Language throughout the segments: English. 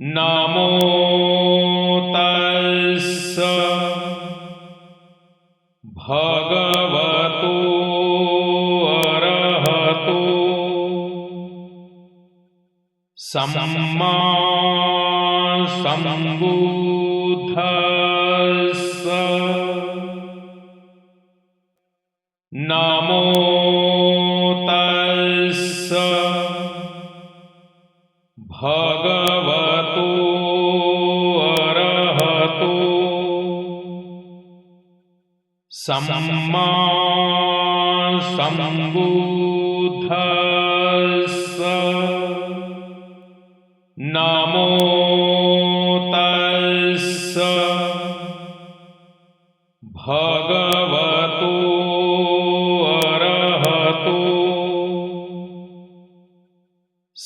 नमो तस्स भगवतो अरहतो सम्मा सम्बुद्धस्स। नमो तस्स भगवतो अरहतो सम्मा सम्बुद्धस्स। नमो तस्स भगवतो अरहतो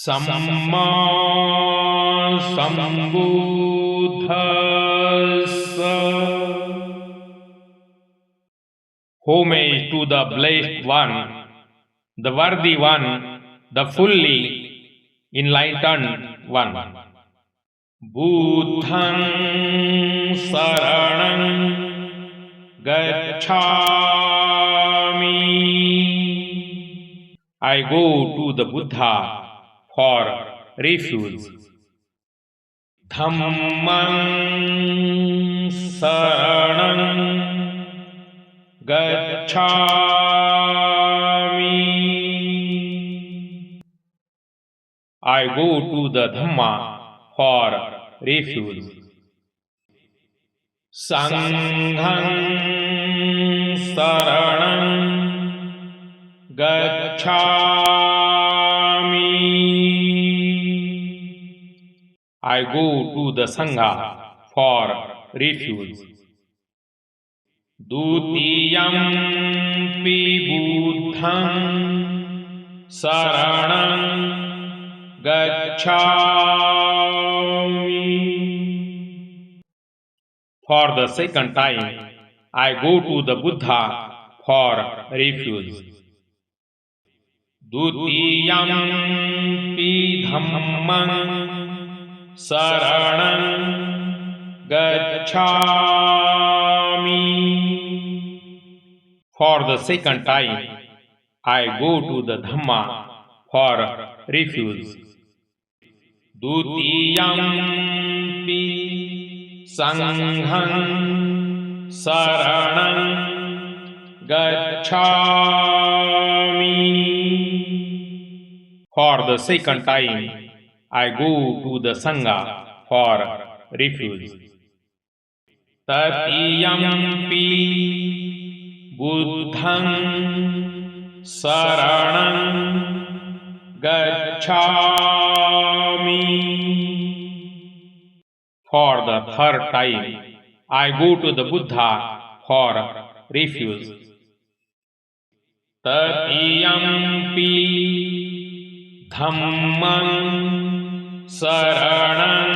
सम्मा सम्बुद्धस्स। Homage to the Blessed One, the Worthy One, the fully enlightened One. Buddhang saranam gacchami. I go to the Buddha for refuge. Dhammang saranam gacchami. I go to the Dhamma for refuge. Sanghang saranam gacchami. I go to the Sangha for refuge. Dutiyampi buddham saranam gacchami. For the second time, I go to the Buddha for refuge. Dutiyampi dhammam saranam gacchami. For the second time, I go to the Dhamma for refuge. Dutiyampi sangham saranam gacchami. For the second time, I go to the Sangha for refuge. Tatiyampi buddham saranam gacchami. For the third time, I go to the Buddha for refuge. Tatiyampi dhammam saranam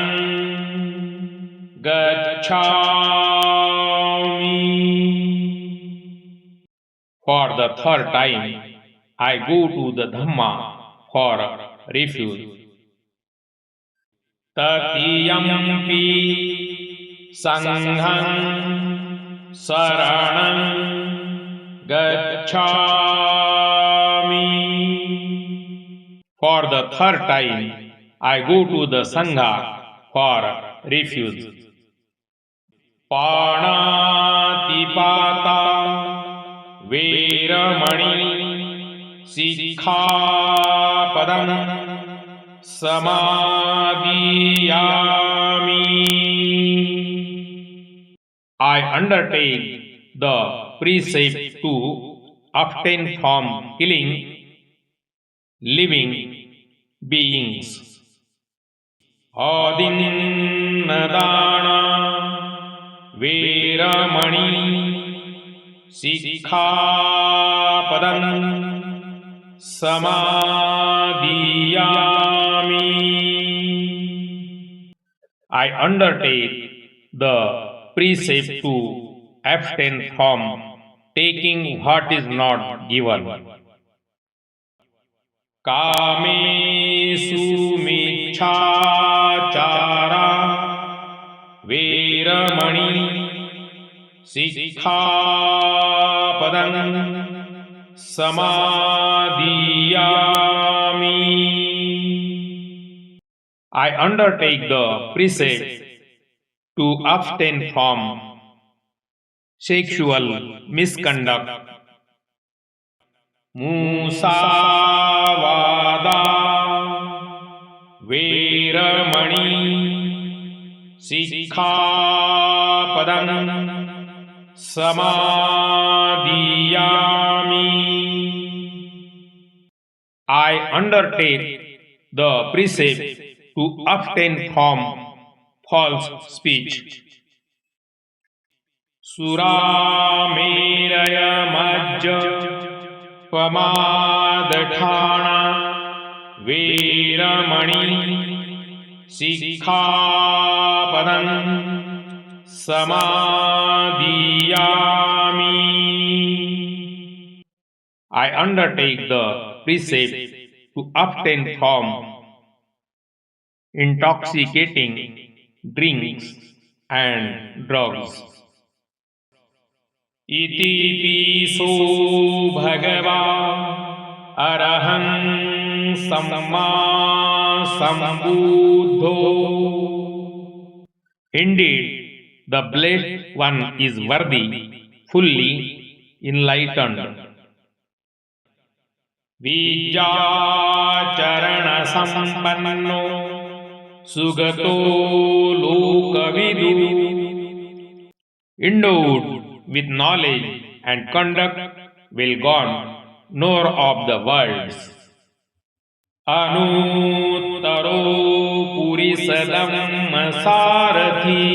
gacchami. For the third time, I go to the Dhamma for refuge. Tatiyampi sangham saranam gacchami. For the third time, I go to the Sangha for refuge. Panatipata veramani sikkhapadam samadhiyami. I undertake the precept to abstain from killing living beings. Adinnadana veramani sikkhapadam samadhiyami. I undertake the precept to abstain from taking what is not given. Kamesu michchacharam Veeramani सिक्खापदं समादियामि. I undertake the precept to abstain from sexual misconduct, musavada, veramani, sikkhapadam, samadhiyami. I undertake the precept to abstain from false speech. Suramerayamajja Pamadthana Veramani Sikkhapadam Samadhiyami. I undertake the precept to abstain from intoxicating drinks and drugs. Iti piso bhagava araham samma sambuddho. Indeed, the Blessed One is worthy, fully enlightened. Vijjacharana sampanno sugato lokavidu. Endowed with knowledge and conduct, will gone, knower of the worlds. Anuttaro purisadamma sarathi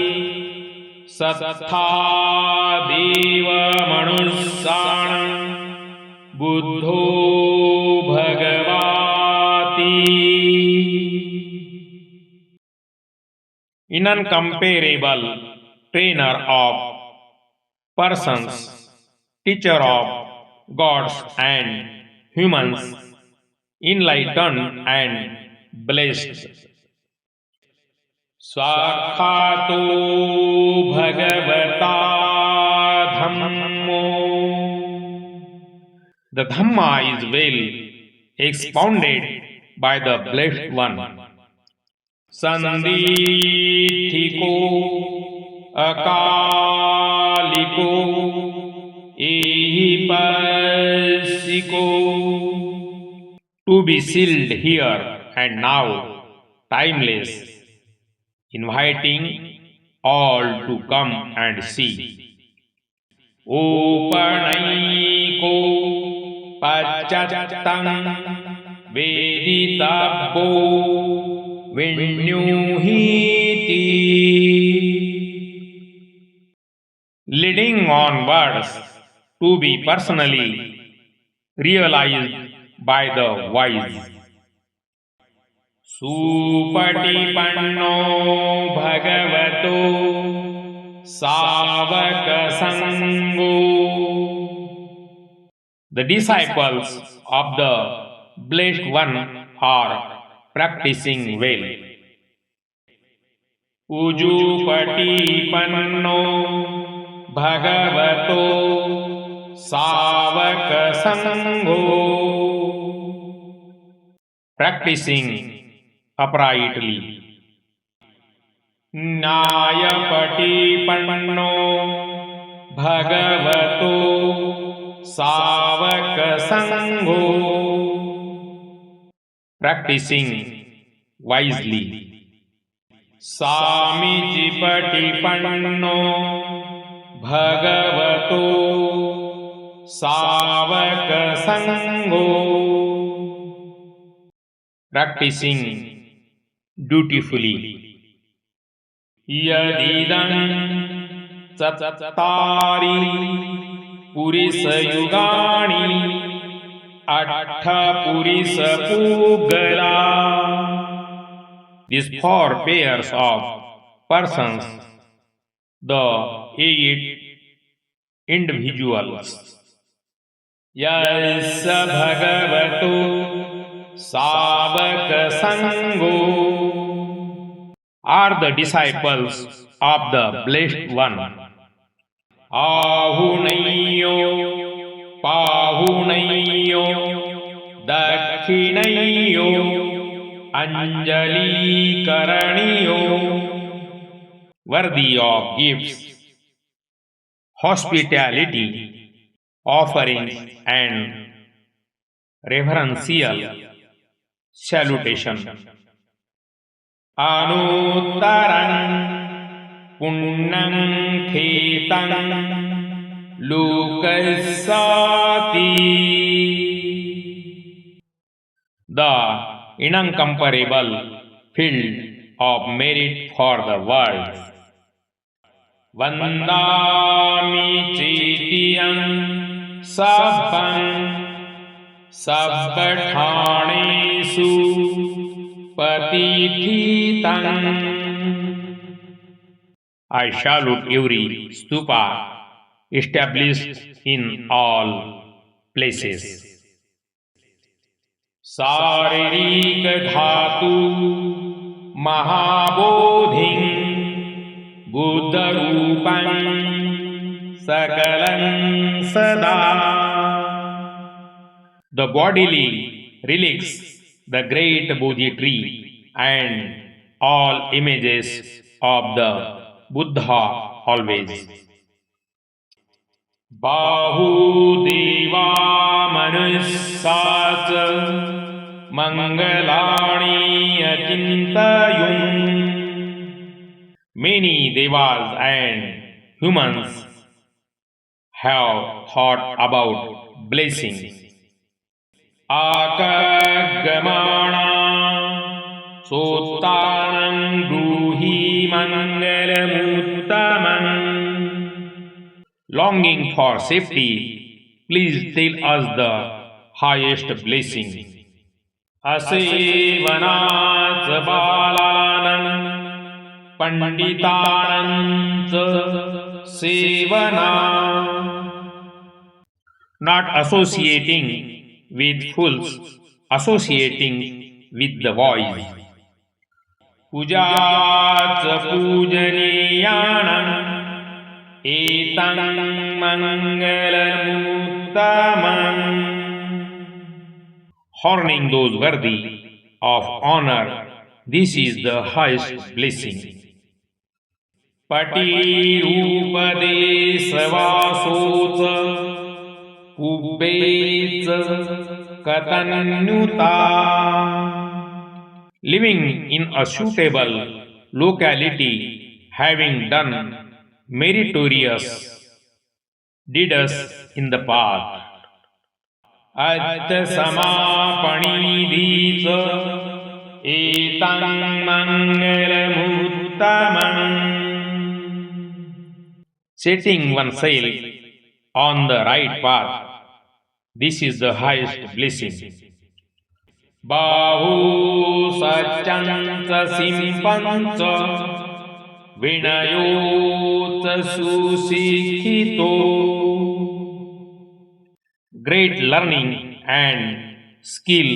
sattha deva manussanam buddho bhagavati. Incomparable trainer of persons, teacher of gods and humans, enlightened and blessed. Swakhato bhagavata dhammo. The Dhamma is well expounded by the Blessed One. Sandithiko akaliko ehipasiko. To be sealed here and now, timeless, inviting all to come and see. Opanaiko pachattam veditabbo vinyuhiti. Leading onwards to be personally realized by the wise. Supatipanno bhagavato savaka sango. The disciples of the Blessed One are practicing well. Ujupatipanno bhagavato savaka sango. Practicing uprightly. Nyayapatipanno bhagavato savaka sango. Practicing wisely. Samijipatipanno bhagavato savaka sango. Practicing dutifully. Yadidam chattari purisayugani atta purisapugala. These four pairs of persons, the 8 individuals. Yassa bhagavato savaka sango. are the disciples of the Blessed One. Ahunayyo, Pahunayyo, Dakhinayyo, Anjali Karaniyo, worthy of gifts, hospitality, offerings, and reverential salutation. Anuttaran Punnam Khetan Lukasati. The incomparable field of merit for the world. Vandami Chetiyam Sabbam Sabbathanesu Patithitam. I salute every stupa established in all places. Saririk dhatu mahabodhim buddharupam sakalam sada. The bodily relics, the great Bodhi tree, and all images of the Buddha always. Bahudeva manusat mangalani achintayum. Many devas and humans have thought about blessing. Akagamana sotanam bruhi mangalamuttamam. Longing for safety, please tell us the highest blessing. Asevanat balanam panditanam sevana. Not associating with fools, associating with the wise. Pujat pujaniyanam etam mangalamuttamam. Honoring those worthy of honor, this is the highest blessing. Patirupadesavasoca Kubbeca Katanyuta. Living in a suitable locality, having done meritorious deeds in the past. Atta samapanidhica etam mangalamuttamam. Setting oneself on the right path, this is the highest blessing. Bahu sachanca simpanca vinayota susikhito. Great learning and skill,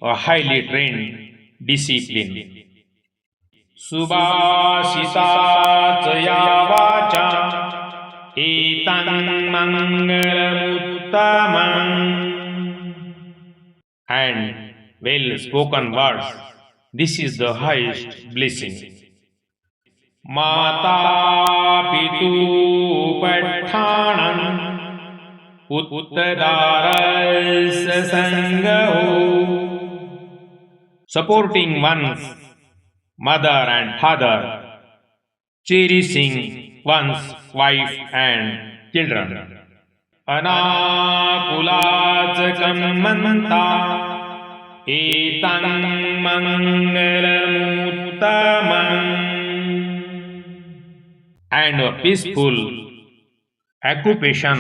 a highly trained discipline. Subhashita vacha etam mangalamuttamam. And well spoken words, this is the highest blessing. Mata pitu pathanam uttadarasya sangaho. Supporting one's mother and father, cherishing one's wife and children. Anakulachakam manta etam mangalamuttamam. And a peaceful occupation,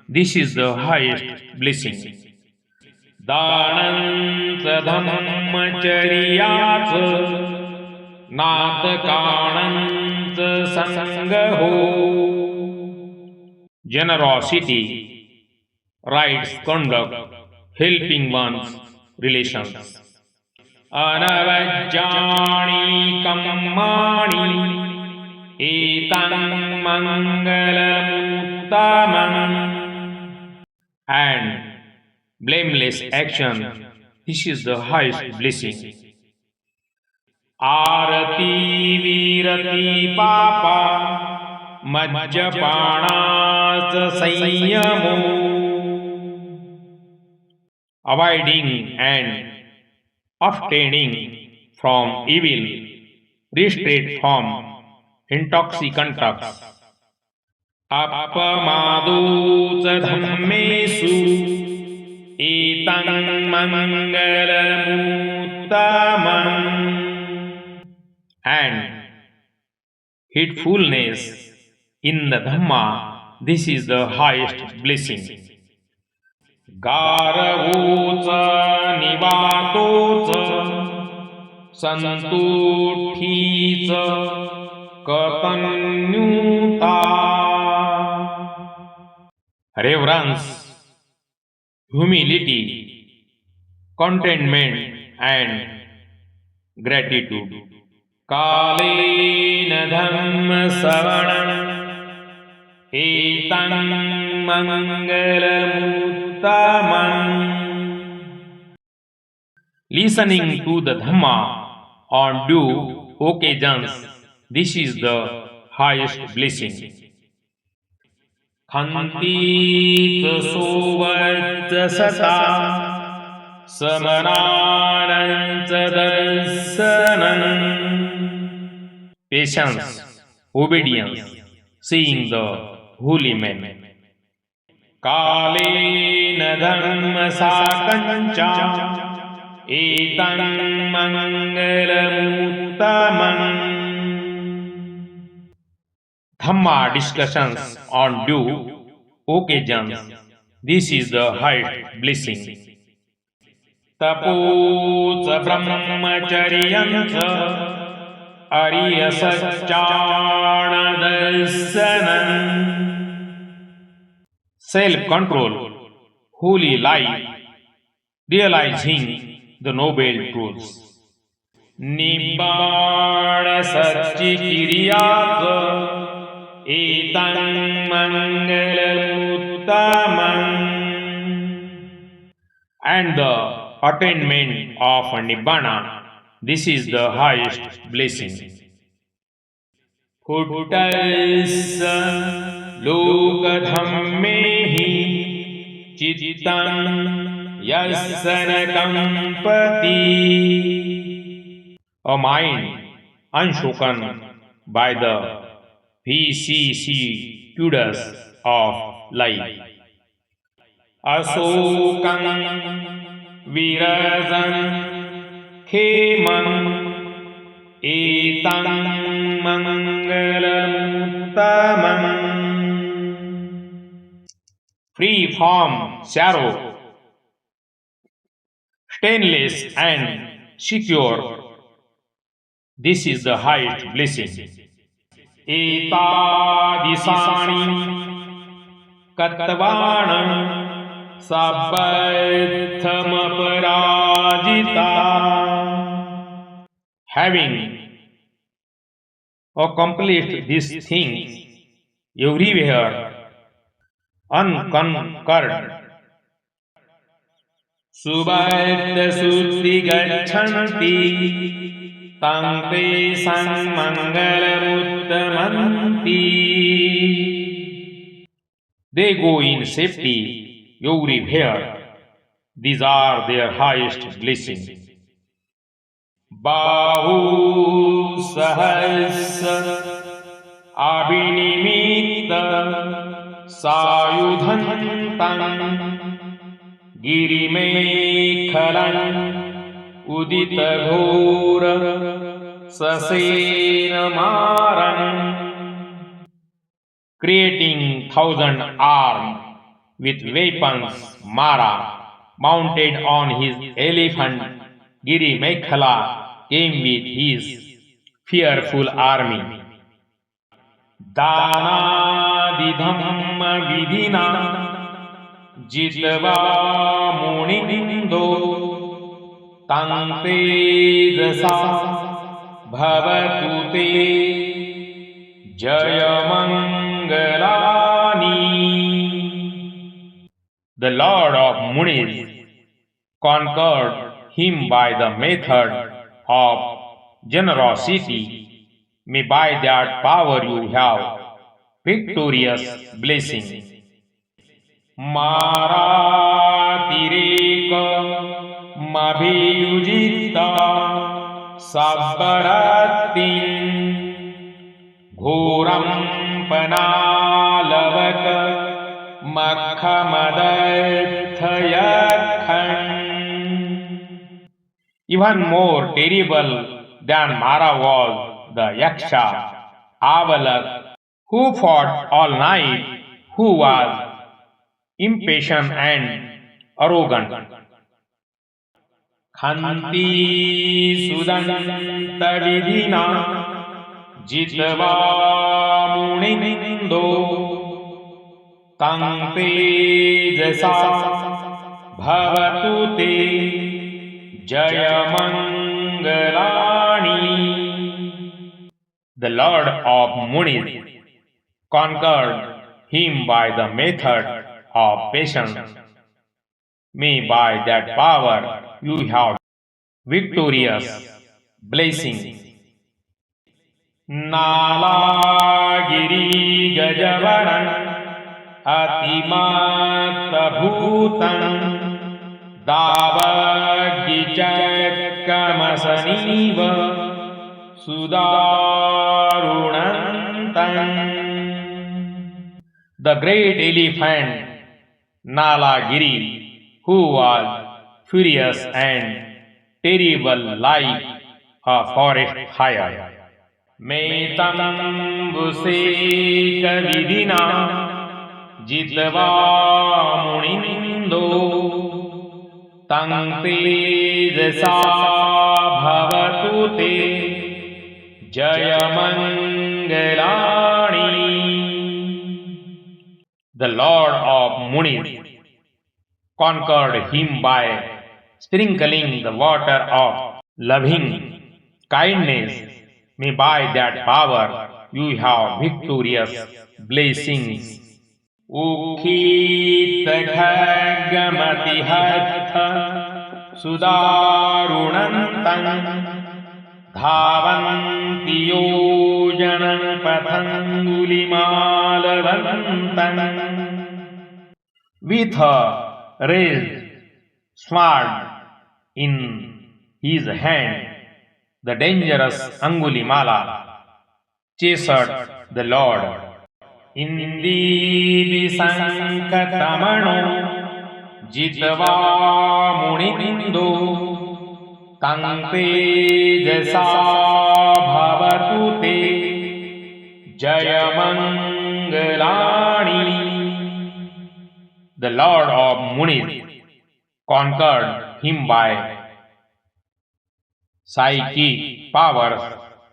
this is the highest blessing. Danam sadhammacharyaca natakanam sangaho. Generosity, rights conduct, helping one's relations. अनवज्जानि कर्माणि एतं मंगलमुत्तमम्. And blameless action, this is the highest blessing. आरती वीरति पापा मज्जपानाच संयमो. Avoiding and abstaining from evil, restraint from intoxicants. अपमादो च धम्मेषु एतं मंगलमुत्तमम्. And heedfulness in the Dhamma, this is the highest blessing. गारवो च निवातो च संतुष्टि च कतन्युता. Reverence, humility, contentment and gratitude. कालेन धम्म श्रवणम् एतं मंगलमुत्तमम्. Listening to the Dhamma on due occasions, this is the highest blessing. खन्तीत सोवत सता समनानंच दर्शनम्. Patience, obedience, seeing the holy man. कालेन धम्म साकञ्चा एतं मंगलमुत्तमम्. Dhamma discussions on due occasions, this is the highest blessing. Tapo ca brahmacharyam ca ariya saccana darsanam. Self-control, holy life, realizing the noble truths. Nibbana satchikiriyaka etan mangalamuttamam. And the attainment of Nibbana, this is the highest blessing. Puttalsa lokadhammehi chittam yassana kampati. A mind unshoken by the vicissitudes of life. Asokam virazam khemam etam mangalamuttamam. Free from sorrow, stainless and secure, this is the highest blessing. Etadisani katvana sabbadhamaparajita. Having accomplished these things everywhere unconquered, subhadha suddhi gacchanti tam te sanmangalamuttamanti. They go in safety everywhere. These are their highest blessings. Bahu sahasra abhinimitta sayudhantam girimekhalam udita ghora sasenamaram. Creating 1,000 arms with weapons, Mara, mounted on his elephant, Girimekhala, came with his fearful army. Danadidhamma vidhina jitva munindo तं तेजसा भवतु ते जयमङ्गलानि. The Lord of Munis conquered him by the method of generosity. May by that power you have victorious blessing. मारातिरेक मभियुजिता साबरतिं घोरं पनालवक मखमदर्थयखन्. Even more terrible than Mara was the Yaksha, Avalak, who fought all night, who was impatient and arrogant. Khanti sudanta vidina jitva munindo tang tejasa bhavatu te jayamangalani. The Lord of Munis conquered him by the method of patience. May by that power you have victorious blessing. Nalagiri Gajavaran Atimatabhutan Davagichakamasaniva Sudarunantan. The great elephant Nalagiri, who was furious and terrible like a forest fire. Metambuseka vidina jitva munindo tang tejasa bhavatu te jayamangalani. The Lord of Munis conquered him by sprinkling the water of loving kindness. May by that power you have victorious blessings. Ukhita khaggamati hatha sudarunantam dhavanti yojanam pathangulimalavantam. With a raised sword in his hand, the dangerous Angulimala chased the Lord. Indi visankatamano jitva munindo tang tejasa bhavatu te jayamangalani. The Lord of Munis conquered him by psychic powers.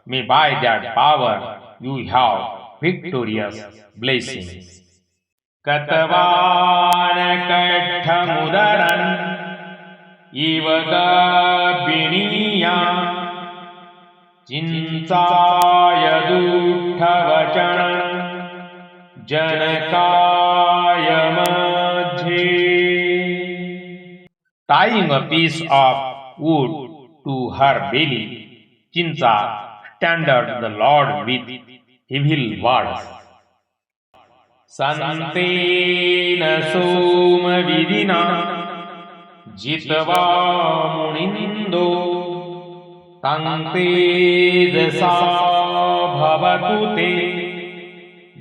May by that power you have victorious blessings. Katavana katthamudaran ivagabiniya chinsaya dutthavachana janakaya madhye. Tying a piece of wood to her belly, Chinsa standard the Lord with evil words. Santena soma vidina jitva munindo tang tejasa bhavatu te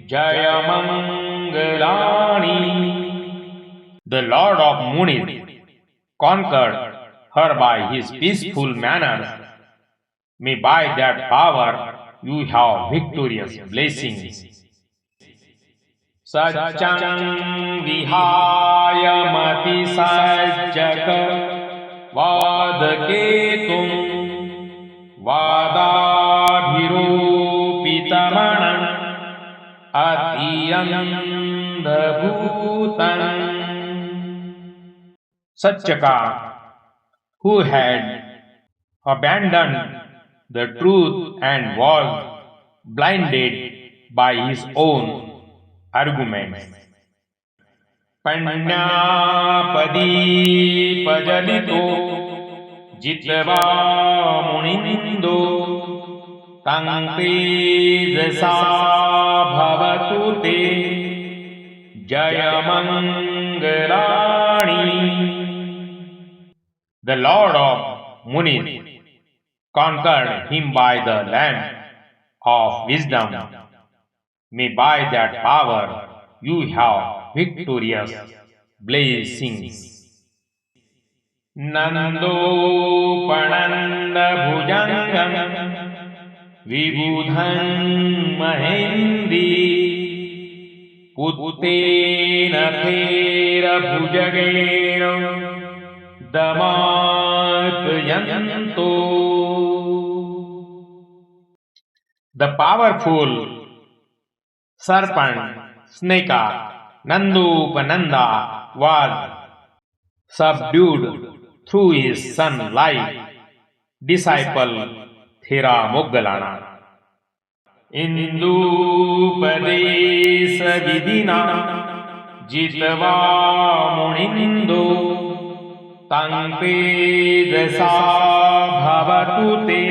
jayamangalani. The Lord of Munis conquered her by his peaceful manners. May by that power you have victorious blessings. Satchang vihaya mati sajjaka vadaketum vadabhiropitaman atiyandabhutan. Satchaka, who had abandoned the truth and was blinded by his own arguments. पण्या पदीपजलितो जित्वा मुनिन्दो तं तेजसा भवतु ते जयमङ्गलानि. The Lord of Munis conquered him by the lamp of wisdom. May by that power you have victorious blessings. Nandopanandabhujangam vibudham mahendri puttena thera bhujagena damatyanto. The powerful serpent Sneka Nandupananda was subdued through his son-like disciple Thera Moggalana. Indupadesa vidina jitva munindo tang tejasa bhavatu te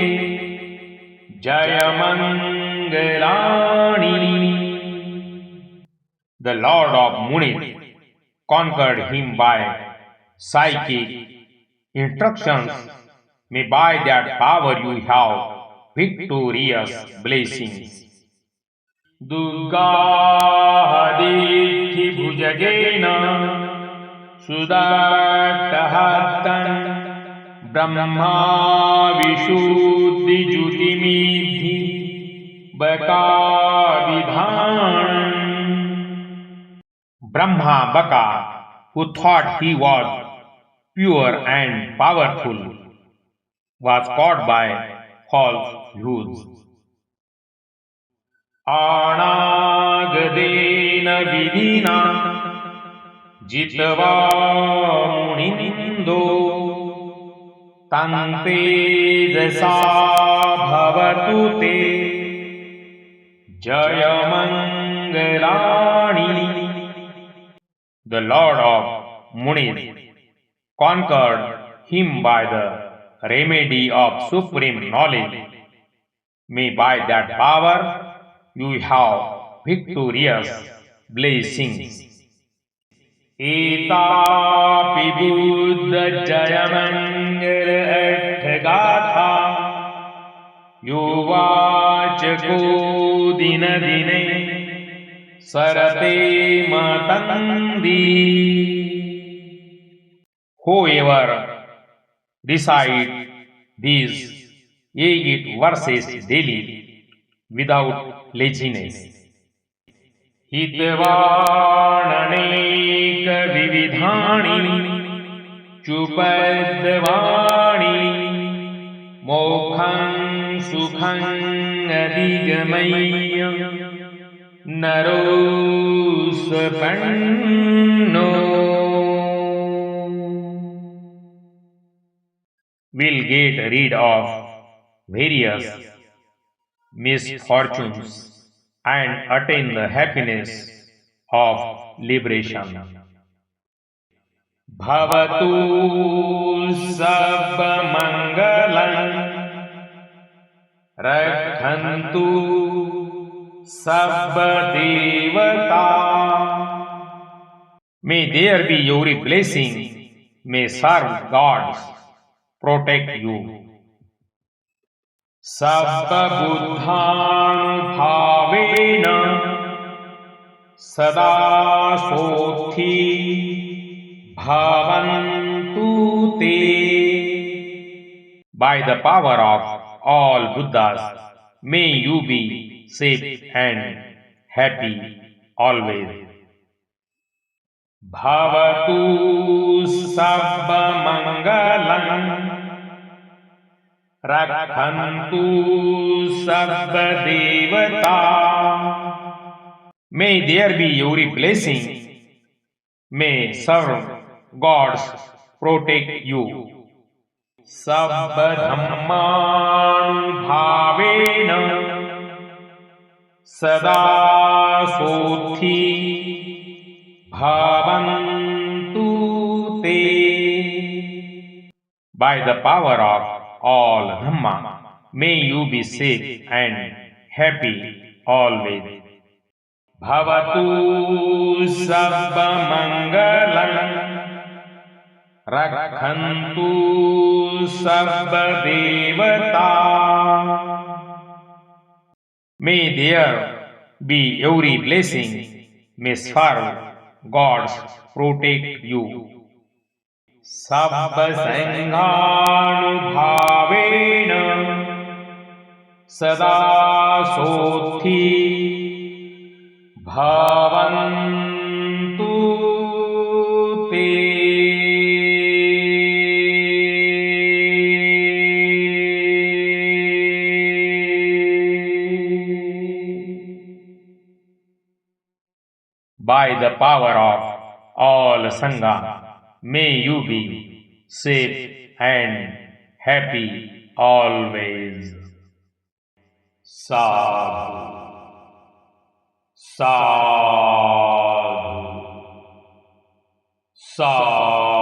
jayamangalani. The Lord of Munis conquered him by psychic instructions. May by that power you have victorious blessings. Durgaditi bhujagena sudattahattan brahma vishuddhi jutimidhi bakavidhan. Brahma Baka, who thought he was pure and powerful, was caught by false views. Anagadena vidina jitva munindo tan tejasa bhavatu te jayamangalani. The Lord of Munis conquered him by the remedy of supreme knowledge. May by that power you have victorious blessings. Etapi buddha jayamangala atthagatha yuvachako dina dine sarate matandi. Whoever recite these 8 verses daily without laziness, hitvananeka vividhani chupadvani mokham sukham adigamaya narosapanno will get rid of various misfortunes and attain the happiness of liberation. Bhavatu sabba mangalam rakhantu sabba devata. May there be your blessing. May serve gods protect you. Sabba buddhanubhavena sada sothi bhavantu te. By the power of all Buddhas, may you be safe and happy always. Bhavatu sabba mangalam rakhantu sabba devata. May there be your blessing. May serve gods protect you. सब्बधम्मानुभावेन सदा सोत्थि bhavantu te. By the power of all Dhamma, may you be safe and happy always. Bhavatu Sabbamangalam Rakhantu Sabbadevata. May there be every blessing. May Svarva gods protect you. Sabbasanghanubhavena sada sothi bhavantu te. By the power of all Sangha, may you be safe and happy always. Sadhu, sadhu, sadhu.